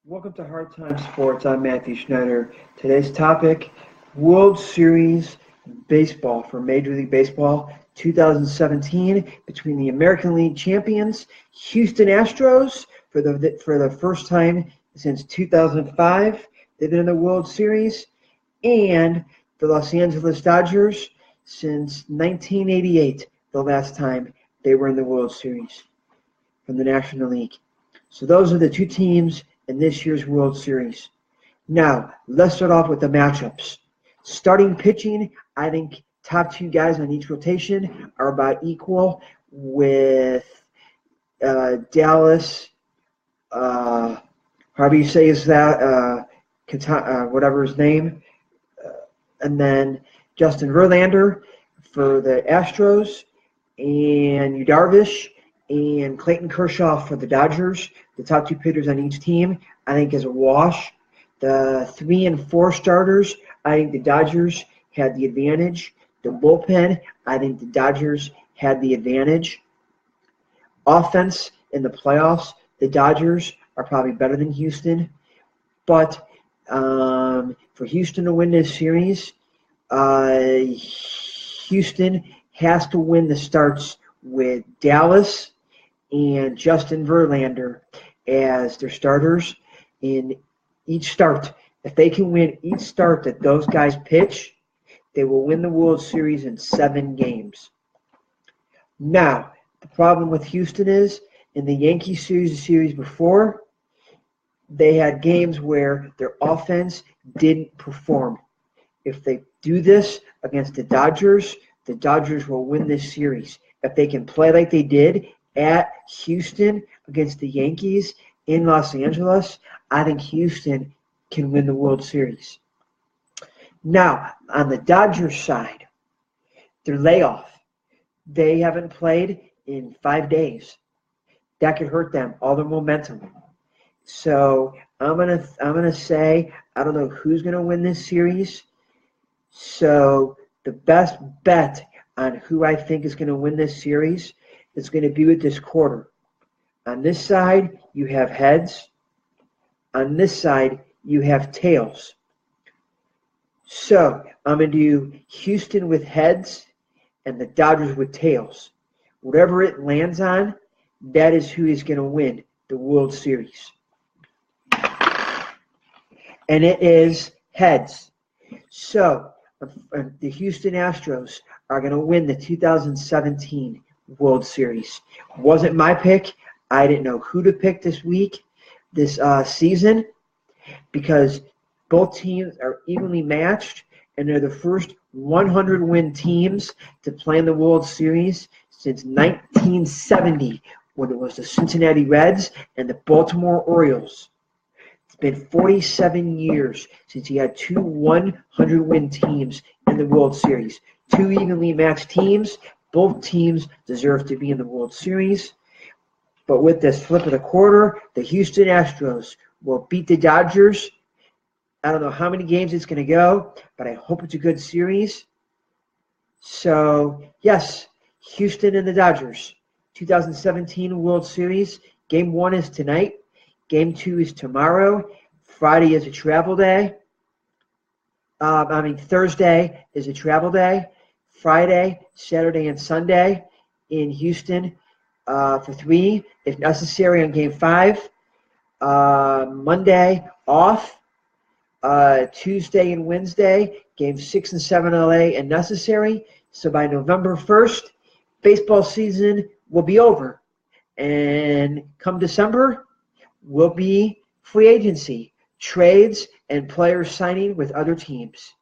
Welcome to Hard Time Sports. I'm Matthew Schneider. Today's topic, World Series baseball for Major League Baseball 2017 between the American League champions, Houston Astros, for the first time since 2005. They've been in the World Series, and the Los Angeles Dodgers since 1988, the last time they were in the World Series from the National League. So those are the two teams in this year's World Series. Now, let's start off with the matchups. Starting pitching, I think top two guys on each rotation are about equal with Dallas, however you say is that, whatever his name, and then Justin Verlander for the Astros, and Yu Darvish and Clayton Kershaw for the Dodgers. The top two pitchers on each team, I think, is a wash. The 3 and 4 starters, I think the Dodgers had the advantage. The bullpen, I think the Dodgers had the advantage. Offense in the playoffs, the Dodgers are probably better than Houston. But for Houston to win this series, Houston has to win the starts with Dallas and Justin Verlander as their starters in each start. If they can win each start that those guys pitch, they will win the World Series in 7 games. Now, the problem with Houston is, in the Yankee series, the series before, they had games where their offense didn't perform. If they do this against the Dodgers will win this series. If they can play like they did at Houston against the Yankees in Los Angeles, I think Houston can win the World Series. Now, on the Dodgers side, their layoff, they haven't played in 5 days. That could hurt them, all their momentum. So I'm gonna say I don't know who's gonna win this series. So the best bet on who I think is going to win this series is going to be with this quarter. On this side, you have heads. On this side, you have tails. So I'm going to do Houston with heads and the Dodgers with tails. Whatever it lands on, that is who is going to win the World Series. And it is heads. So the Houston Astros are going to win the 2017 World Series. Wasn't my pick. I didn't know who to pick this season, because both teams are evenly matched, and they're the first 100-win teams to play in the World Series since 1970, when it was the Cincinnati Reds and the Baltimore Orioles. It's been 47 years since you had 2 100-win teams in the World Series. 2 evenly matched teams. Both teams deserve to be in the World Series. But with this flip of the quarter, the Houston Astros will beat the Dodgers. I don't know how many games it's going to go, but I hope it's a good series. So, yes, Houston and the Dodgers. 2017 World Series. Game 1 is tonight. Game 2 is tomorrow. Friday is a travel day. Thursday is a travel day. Friday, Saturday, and Sunday in Houston for 3, if necessary, on Game 5. Monday off. Tuesday and Wednesday, Game 6 and 7 LA and necessary. So by November 1st, baseball season will be over. And come December, will be free agency, trades, and players signing with other teams.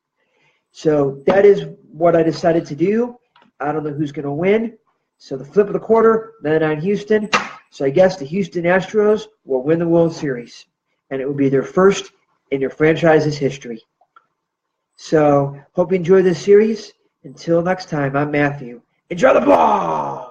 So that is what I decided to do. I don't know who's going to win. So the flip of the quarter, then on Houston. So I guess the Houston Astros will win the World Series. And it will be their first in their franchise's history. So hope you enjoy this series. Until next time, I'm Matthew. Enjoy the ball!